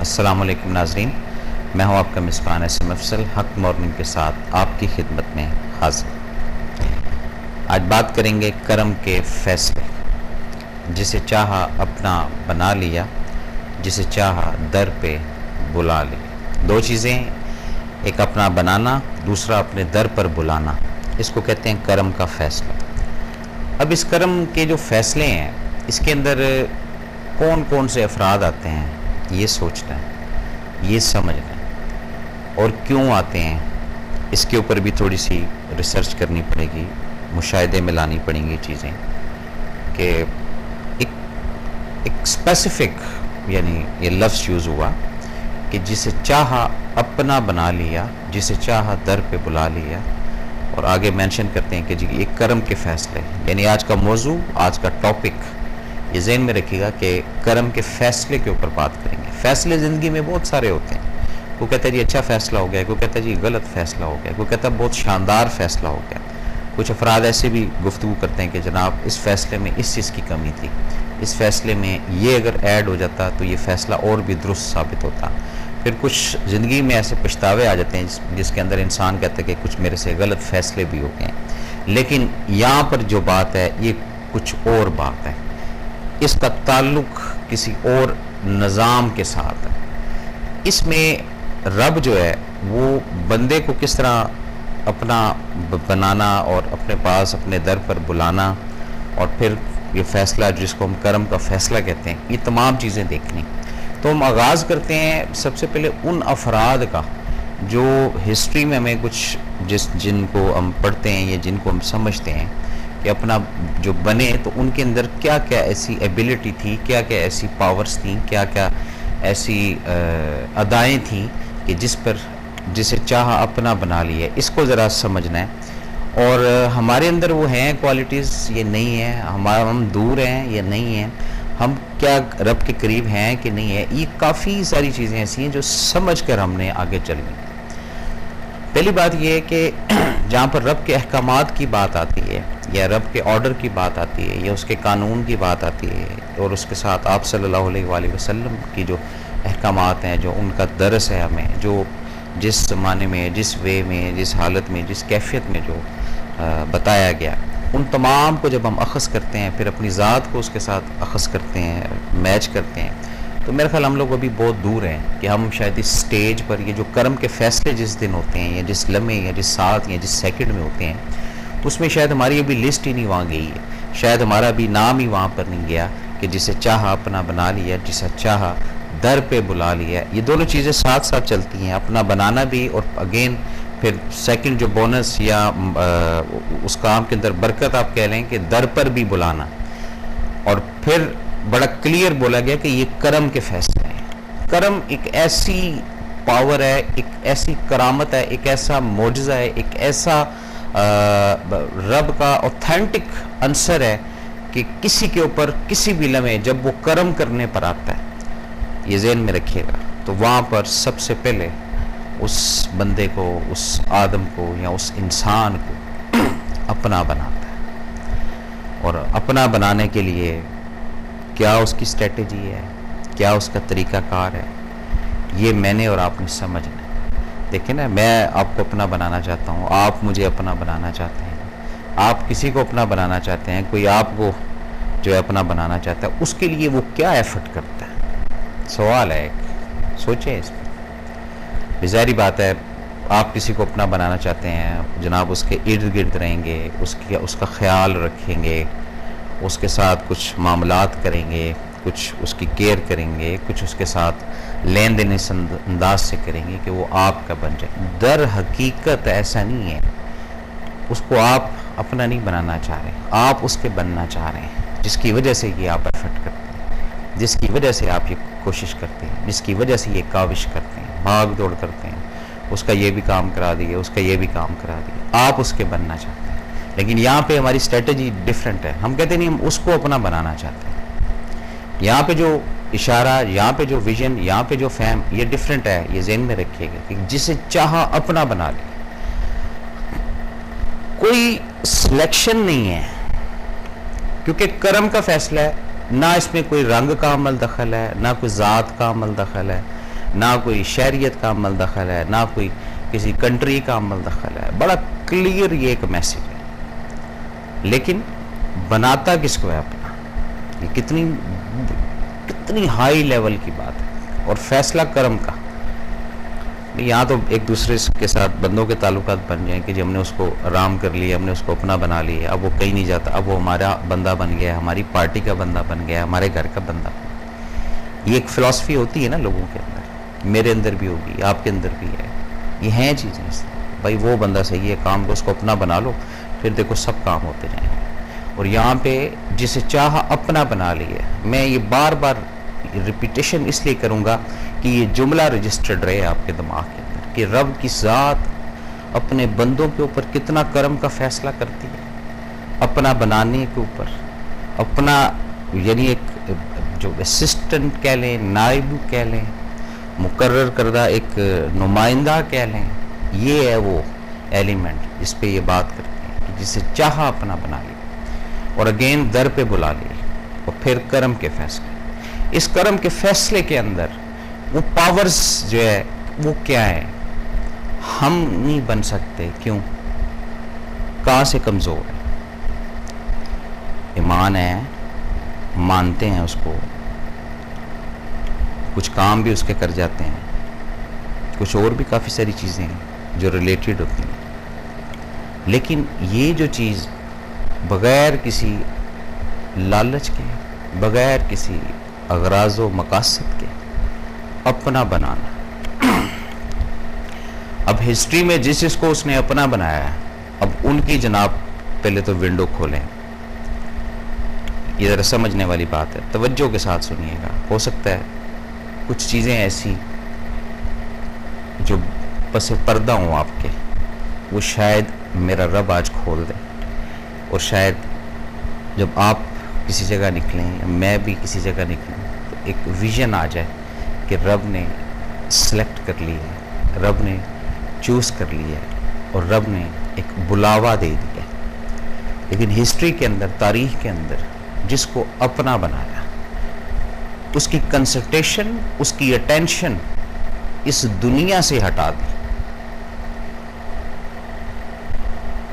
السلام علیکم ناظرین، میں ہوں آپ کا میزبان اسم افضل حق مارننگ کے ساتھ آپ کی خدمت میں حاضر۔ آج بات کریں گے کرم کے فیصلے۔ جسے چاہا اپنا بنا لیا، جسے چاہا در پہ بلا لیا۔ دو چیزیں، ایک اپنا بنانا، دوسرا اپنے در پر بلانا، اس کو کہتے ہیں کرم کا فیصلہ۔ اب اس کرم کے جو فیصلے ہیں، اس کے اندر کون کون سے افراد آتے ہیں، یہ سوچنا ہے، یہ سمجھنا ہے، اور کیوں آتے ہیں اس کے اوپر بھی تھوڑی سی ریسرچ کرنی پڑے گی، مشاہدے میں لانی پڑیں گی چیزیں کہ ایک اسپیسیفک، یعنی یہ لفظ یوز ہوا کہ جسے چاہا اپنا بنا لیا، جسے چاہا در پہ بلا لیا، اور آگے مینشن کرتے ہیں کہ جی ایک کرم کے فیصلے، یعنی آج کا موضوع، آج کا ٹاپک یہ ذہن میں رکھیے گا کہ کرم کے فیصلے کے اوپر بات کریں گے۔ فیصلے زندگی میں بہت سارے ہوتے ہیں، کوئی کہتا ہے جی اچھا فیصلہ ہو گیا، کوئی کہتا ہے جی غلط فیصلہ ہو گیا، کوئی کہتا ہے بہت شاندار فیصلہ ہو گیا۔ کچھ افراد ایسے بھی گفتگو کرتے ہیں کہ جناب اس فیصلے میں اس چیز کی کمی تھی، اس فیصلے میں یہ اگر ایڈ ہو جاتا تو یہ فیصلہ اور بھی درست ثابت ہوتا۔ پھر کچھ زندگی میں ایسے پچھتاوے آ جاتے ہیں جس کے اندر انسان کہتا ہے کہ کچھ میرے سے غلط فیصلے بھی ہو گئے ہیں، لیکن یہاں پر جو بات ہے یہ کچھ اور بات ہے، اس کا تعلق کسی اور نظام کے ساتھ ہے۔ اس میں رب جو ہے وہ بندے کو کس طرح اپنا بنانا اور اپنے پاس اپنے در پر بلانا، اور پھر یہ فیصلہ جس کو ہم کرم کا فیصلہ کہتے ہیں، یہ تمام چیزیں دیکھنی۔ تو ہم آغاز کرتے ہیں سب سے پہلے ان افراد کا جو ہسٹری میں ہمیں کچھ جن کو ہم پڑھتے ہیں یا جن کو ہم سمجھتے ہیں کہ اپنا جو بنے، تو ان کے اندر کیا کیا ایسی ایبیلٹی تھی، کیا کیا ایسی پاورز تھیں، کیا کیا ایسی ادائیں تھیں کہ جسے چاہا اپنا بنا لیا۔ اس کو ذرا سمجھنا ہے، اور ہمارے اندر وہ ہیں کوالٹیز، یہ نہیں ہیں، ہم دور ہیں یا نہیں ہیں، ہم کیا رب کے قریب ہیں کہ نہیں ہے، یہ کافی ساری چیزیں ایسی ہیں جو سمجھ کر ہم نے آگے چلنی۔ پہلی بات یہ ہے کہ جہاں پر رب کے احکامات کی بات آتی ہے، یا رب کے آرڈر کی بات آتی ہے، یا اس کے قانون کی بات آتی ہے، اور اس کے ساتھ آپ صلی اللہ علیہ وآلہ وسلم کی جو احکامات ہیں، جو ان کا درس ہے ہمیں، جو جس زمانے میں، جس وے میں، جس حالت میں، جس کیفیت میں جو بتایا گیا، ان تمام کو جب ہم اخذ کرتے ہیں، پھر اپنی ذات کو اس کے ساتھ اخذ کرتے ہیں، میچ کرتے ہیں، تو میرے خیال ہم لوگ ابھی بہت دور ہیں کہ ہم شاید اس سٹیج پر یہ جو کرم کے فیصلے جس دن ہوتے ہیں، یا جس لمحے، یا جس ساتھ، یا جس سیکنڈ میں ہوتے ہیں، اس میں شاید ہماری ابھی لسٹ ہی نہیں وہاں گئی ہے، شاید ہمارا ابھی نام ہی وہاں پر نہیں گیا کہ جسے چاہا اپنا بنا لیا، جسے چاہا در پہ بلا لیا۔ یہ دونوں چیزیں ساتھ ساتھ چلتی ہیں، اپنا بنانا بھی، اور اگین پھر سیکنڈ جو بونس یا اس کام کے اندر برکت آپ کہہ لیں کہ در پر بھی بلانا۔ اور پھر بڑا کلیئر بولا گیا کہ یہ کرم کے فیصلے ہیں۔ کرم ایک ایسی پاور ہے، ایک ایسی کرامت ہے، ایک ایسا معجزہ ہے، ایک ایسا رب کا اوتھینٹک عنصر ہے کہ کسی کے اوپر کسی بھی لمحے جب وہ کرم کرنے پر آتا ہے، یہ ذہن میں رکھیے گا، تو وہاں پر سب سے پہلے اس بندے کو، اس آدم کو، یا اس انسان کو اپنا بناتا ہے۔ اور اپنا بنانے کے لیے کیا اس کی اسٹریٹجی ہے، کیا اس کا طریقہ کار ہے، یہ میں نے اور آپ نے سمجھنا ہے۔ دیکھیں نا، میں آپ کو اپنا بنانا چاہتا ہوں، آپ مجھے اپنا بنانا چاہتے ہیں، آپ کسی کو اپنا بنانا چاہتے ہیں، کوئی آپ کو جو ہے اپنا بنانا چاہتا ہے، اس کے لیے وہ کیا ایفرٹ کرتا ہے؟ سوال ہے ایک، سوچیں اس پہ۔ ظاہری بات ہے، آپ کسی کو اپنا بنانا چاہتے ہیں، جناب اس کے ارد گرد رہیں گے، اس کا خیال رکھیں گے، اس کے ساتھ کچھ معاملات کریں گے، کچھ اس کی کیئر کریں گے، کچھ اس کے ساتھ لین دین اس انداز سے کریں گے کہ وہ آپ کا بن جائے۔ در حقیقت ایسا نہیں ہے، اس کو آپ اپنا نہیں بنانا چاہ رہے، آپ اس کے بننا چاہ رہے ہیں، جس کی وجہ سے یہ آپ ایفرٹ کرتے ہیں، جس کی وجہ سے آپ یہ کوشش کرتے ہیں، جس کی وجہ سے یہ کاوش کرتے ہیں، بھاگ دوڑ کرتے ہیں، اس کا یہ بھی کام کرا دیے، اس کا یہ بھی کام کرا دیے، آپ اس کے بننا چاہتے ہیں۔ لیکن یہاں پہ ہماری اسٹریٹجی ڈیفرنٹ ہے، ہم کہتے نہیں، ہم اس کو اپنا بنانا چاہتے ہیں۔ یہاں پہ جو اشارہ، یہاں پہ جو ویژن، یہاں پہ جو فہم، یہ ڈیفرنٹ ہے، یہ ذہن میں رکھیے گا کہ جسے چاہا اپنا بنا لے۔ کوئی سلیکشن نہیں ہے، کیونکہ کرم کا فیصلہ ہے، نہ اس میں کوئی رنگ کا عمل دخل ہے، نہ کوئی ذات کا عمل دخل ہے، نہ کوئی شہریت کا عمل دخل ہے، نہ کوئی کسی کنٹری کا عمل دخل ہے. بڑا کلیئر یہ ایک میسیج ہے. لیکن بناتا کس کو ہے اپنا؟ یہ کتنی ہائی لیول کی بات ہے. اور فیصلہ کرم کا، یہاں تو ایک دوسرے کے ساتھ بندوں کے تعلقات بن جائیں کہ جی ہم نے اس کو آرام کر لیا، ہم نے اس کو اپنا بنا لیا، اب وہ کہیں نہیں جاتا، اب وہ ہمارا بندہ بن گیا، ہماری پارٹی کا بندہ بن گیا، ہمارے گھر کا بندہ بن گیا. یہ ایک فلسفی ہوتی ہے نا لوگوں کے اندر، میرے اندر بھی ہوگی، آپ کے اندر بھی ہے. یہ ہیں چیزیں بھائی، وہ بندہ صحیح ہے، کام کو اس کو اپنا بنا لو، پھر دیکھو سب کام ہوتے جائیں گے. اور یہاں پہ جسے چاہا اپنا بنا لیا. میں یہ بار بار ریپیٹیشن اس لیے کروں گا کہ یہ جملہ رجسٹرڈ رہے آپ کے دماغ کے اندر کہ رب کی ذات اپنے بندوں کے اوپر کتنا کرم کا فیصلہ کرتی ہے، اپنا بنانے کے اوپر. اپنا یعنی ایک جو اسسٹنٹ کہہ لیں، نائب کہہ لیں، مقرر کردہ ایک نمائندہ کہہ لیں، یہ ہے وہ ایلیمنٹ جس پہ یہ بات کرتے ہیں کہ جسے چاہا اپنا بنا لیا اور اگین در پہ بلا لیا. اور پھر کرم کے فیصلے. اس کرم کے فیصلے کے اندر وہ پاورز جو ہے وہ کیا ہے؟ ہم نہیں بن سکتے. کیوں؟ کہاں سے کمزور ہے؟ ایمان ہے، مانتے ہیں اس کو، کچھ کام بھی اس کے کر جاتے ہیں، کچھ اور بھی کافی ساری چیزیں ہیں جو ریلیٹڈ ہوتی ہیں. لیکن یہ جو چیز بغیر کسی لالچ کے، بغیر کسی اغراض و مقاصد کے اپنا بنانا. اب ہسٹری میں جس کو اس نے اپنا بنایا ہے، اب ان کی جناب پہلے تو ونڈو کھولیں. یہ ذرا سمجھنے والی بات ہے، توجہ کے ساتھ سنیے گا. ہو سکتا ہے کچھ چیزیں ایسی جو پس پردہ ہوں آپ کے، وہ شاید میرا رب آج کھول دے. اور شاید جب آپ کسی جگہ نکلیں یا میں بھی کسی جگہ نکلیں تو ایک ویژن آ جائے کہ رب نے سلیکٹ کر لی ہے، رب نے چوز کر لیا ہے اور رب نے ایک بلاوا دے دیا ہے. لیکن ہسٹری کے اندر، تاریخ کے اندر جس کو اپنا بنایا، اس کی کنسنٹریشن، اس کی اٹینشن اس دنیا سے ہٹا دی.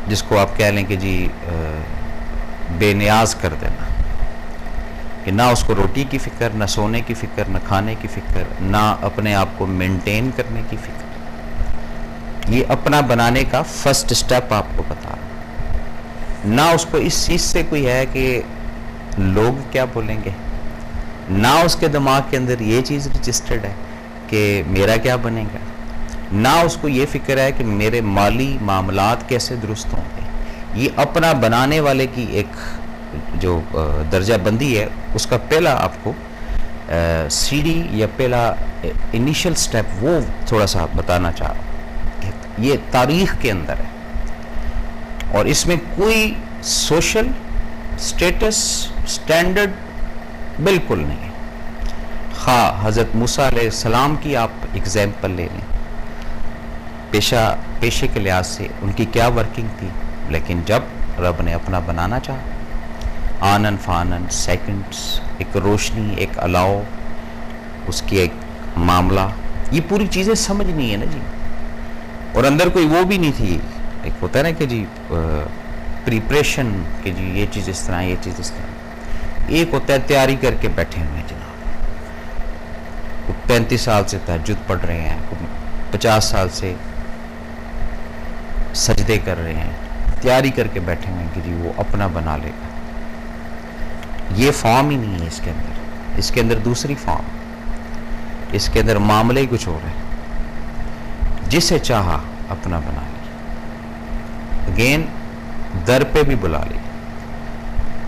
جس کو آپ کہہ لیں کہ جی بے نیاز کر دینا، کہ نہ اس کو روٹی کی فکر، نہ سونے کی فکر، نہ کھانے کی فکر، نہ اپنے آپ کو مینٹین کرنے کی فکر. یہ اپنا بنانے کا فرسٹ سٹیپ آپ کو بتا رہا ہوں. نہ اس کو اس چیز سے کوئی ہے کہ لوگ کیا بولیں گے، نہ اس کے دماغ کے اندر یہ چیز رجسٹرڈ ہے کہ میرا کیا بنے گا، نہ اس کو یہ فکر ہے کہ میرے مالی معاملات کیسے درست ہوں گے. یہ اپنا بنانے والے کی ایک جو درجہ بندی ہے، اس کا پہلا آپ کو سیڑھی یا پہلا انیشل سٹیپ وہ تھوڑا سا بتانا چاہ رہا ہوں. یہ تاریخ کے اندر ہے اور اس میں کوئی سوشل سٹیٹس سٹینڈرڈ بالکل نہیں ہے. خواہ حضرت موسیٰ علیہ السلام کی آپ ایگزامپل لے لیں، پیشے کے لحاظ سے ان کی کیا ورکنگ تھی، لیکن جب رب نے اپنا بنانا چاہا، آنن فانن سیکنڈز، ایک روشنی، ایک الاؤ، اس کی ایک معاملہ، یہ پوری چیزیں سمجھنی ہے نا جی. اور اندر کوئی وہ بھی نہیں تھی. ایک ہوتا ہے نا کہ جی پریپریشن، کہ جی یہ چیز اس طرح، یہ چیز اس طرح. ایک ہوتا ہے تیاری کر کے بیٹھے ہوئے ہیں جناب، 35 سال سے تہجد پڑھ رہے ہیں، 50 سال سے سجدے کر رہے ہیں، تیاری کر کے بیٹھے ہوئے ہیں کہ جی وہ اپنا بنا لے گا. یہ فارم ہی نہیں ہے اس کے اندر. اس کے اندر دوسری فارم، اس کے اندر معاملے کچھ اور ہے. جسے چاہا اپنا بنا لیا، اگین در پہ بھی بلا لیا.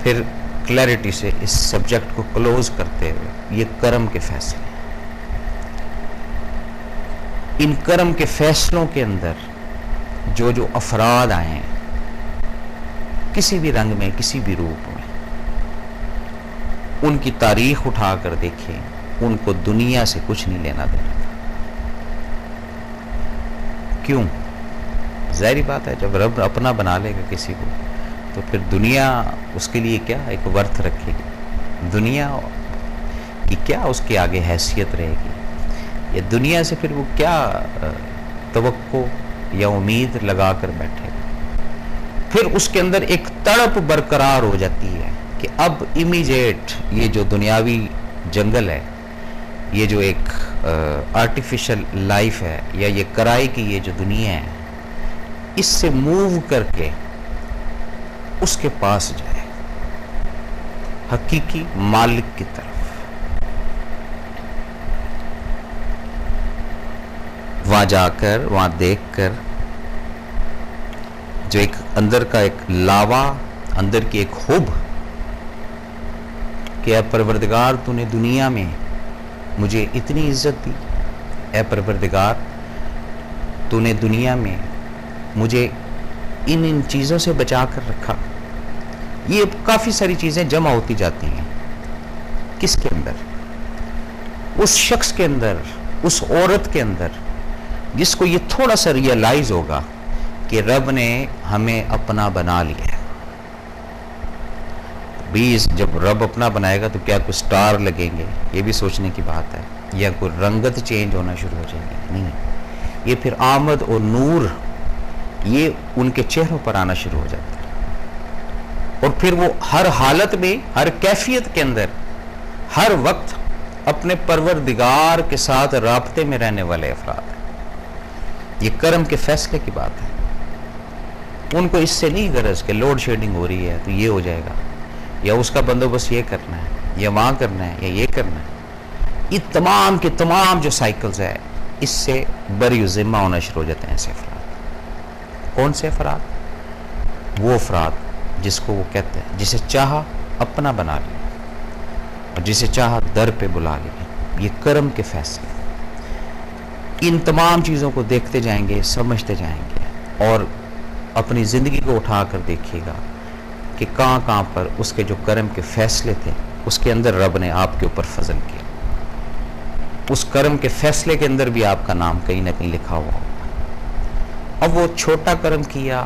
پھر کلیئرٹی سے اس سبجیکٹ کو کلوز کرتے ہوئے یہ کرم کے فیصلے. ان کرم کے فیصلوں کے اندر جو افراد آئے ہیں، کسی بھی رنگ میں، کسی بھی روپ میں، ان کی تاریخ اٹھا کر دیکھیں، ان کو دنیا سے کچھ نہیں لینا دینا. کیوں؟ ظاہری بات ہے، جب رب اپنا بنا لے گا کسی کو تو پھر دنیا اس کے لیے کیا ایک ورتھ رکھے گی. دنیا کی کیا اس کے آگے حیثیت رہے گی. یہ دنیا سے پھر وہ کیا توقع یا امید لگا کر بیٹھے گا؟ پھر اس کے اندر ایک تڑپ برقرار ہو جاتی ہے کہ اب امیجیٹ یہ جو دنیاوی جنگل ہے، یہ جو ایک آرٹیفیشل لائف ہے، یا یہ کرائے کی یہ جو دنیا ہے، اس سے موو کر کے اس کے پاس جائے، حقیقی مالک کی طرف۔ وہاں جا کر، وہاں دیکھ کر جو ایک اندر کا ایک لاوا، اندر کی ایک حب کہ اے پروردگار تو نے دنیا میں مجھے اتنی عزت دی، اے پروردگار تو نے دنیا میں مجھے ان چیزوں سے بچا کر رکھا۔ یہ کافی ساری چیزیں جمع ہوتی جاتی ہیں کس کے اندر؟ اس شخص کے اندر، اس عورت کے اندر جس کو یہ تھوڑا سا ریئلائز ہوگا کہ رب نے ہمیں اپنا بنا لیا ہے۔ جب رب اپنا بنائے گا تو کیا کوئی سٹار لگیں گے؟ یہ بھی سوچنے کی بات ہے، یا کوئی رنگت چینج ہونا شروع ہو جائے گی؟ نہیں، یہ پھر آمد اور نور یہ ان کے چہروں پر آنا شروع ہو جاتا ہے، اور پھر وہ ہر حالت میں، ہر کیفیت کے اندر، ہر وقت اپنے پروردگار کے ساتھ رابطے میں رہنے والے افراد ہیں۔ یہ کرم کے فیصلے کی بات ہے۔ ان کو اس سے نہیں غرض کہ لوڈ شیڈنگ ہو رہی ہے تو یہ ہو جائے گا، یا اس کا بندوبست یہ کرنا ہے، یا وہاں کرنا ہے، یا یہ کرنا ہے۔ یہ تمام کے تمام جو سائیکلز ہے، اس سے بری ذمہ ہونا شروع ہو جاتے ہیں ایسے افراد۔ کون سے افراد؟ وہ افراد جس کو وہ کہتے ہیں جسے چاہا اپنا بنا لیا اور جسے چاہا در پہ بلا لیا۔ یہ کرم کے فیصلے، ان تمام چیزوں کو دیکھتے جائیں گے، سمجھتے جائیں گے، اور اپنی زندگی کو اٹھا کر دیکھیے گا کہ کہاں کہاں پر اس کے جو کرم کے فیصلے تھے اس کے اندر رب نے آپ کے اوپر فضل کیا۔ اس کرم کے فیصلے کے اندر بھی آپ کا نام کہیں نہ کہیں لکھا ہوا ہوگا۔ اب وہ چھوٹا کرم کیا،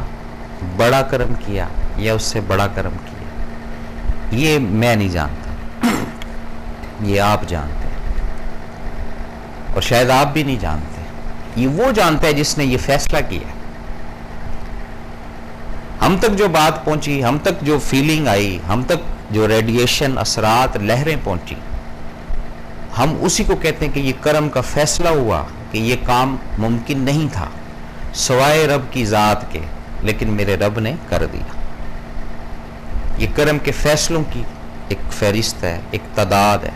بڑا کرم کیا، یا اس سے بڑا کرم کیا، یہ میں نہیں جانتا، یہ آپ جانتے ہیں، اور شاید آپ بھی نہیں جانتے۔ یہ وہ جانتا ہے جس نے یہ فیصلہ کیا۔ ہم تک جو بات پہنچی، ہم تک جو فیلنگ آئی، ہم تک جو ریڈیشن، اثرات، لہریں پہنچی، ہم اسی کو کہتے ہیں کہ یہ کرم کا فیصلہ ہوا کہ یہ کام ممکن نہیں تھا سوائے رب کی ذات کے، لیکن میرے رب نے کر دیا۔ یہ کرم کے فیصلوں کی ایک فہرست ہے، ایک تعداد ہے۔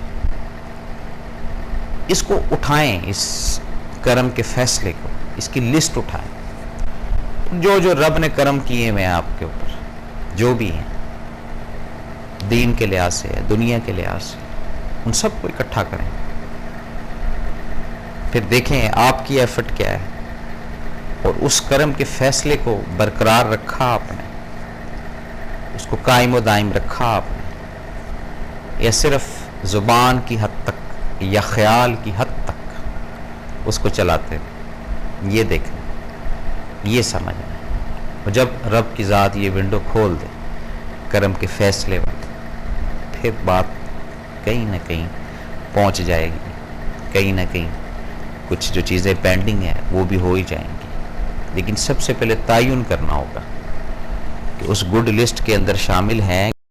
اس کو اٹھائیں، اس کرم کے فیصلے کو، اس کی لسٹ اٹھائیں۔ جو جو رب نے کرم کیے ہوئے ہیں آپ کے اوپر، جو بھی ہیں، دین کے لحاظ سے، دنیا کے لحاظ سے، ان سب کو اکٹھا کریں، پھر دیکھیں آپ کی ایفرٹ کیا ہے، اور اس کرم کے فیصلے کو برقرار رکھا آپ نے، اس کو قائم و دائم رکھا آپ نے، یا صرف زبان کی حد تک یا خیال کی حد تک اس کو چلاتے ہیں؟ یہ دیکھیں، یہ سمجھیں۔ اور جب رب کی ذات یہ ونڈو کھول دے کرم کے فیصلے والی، پھر بات کہیں نہ کہیں پہنچ جائے گی، کہیں نہ کہیں کچھ جو چیزیں پینڈنگ ہیں وہ بھی ہو ہی جائیں گی۔ لیکن سب سے پہلے تعین کرنا ہوگا کہ اس گڈ لسٹ کے اندر شامل ہیں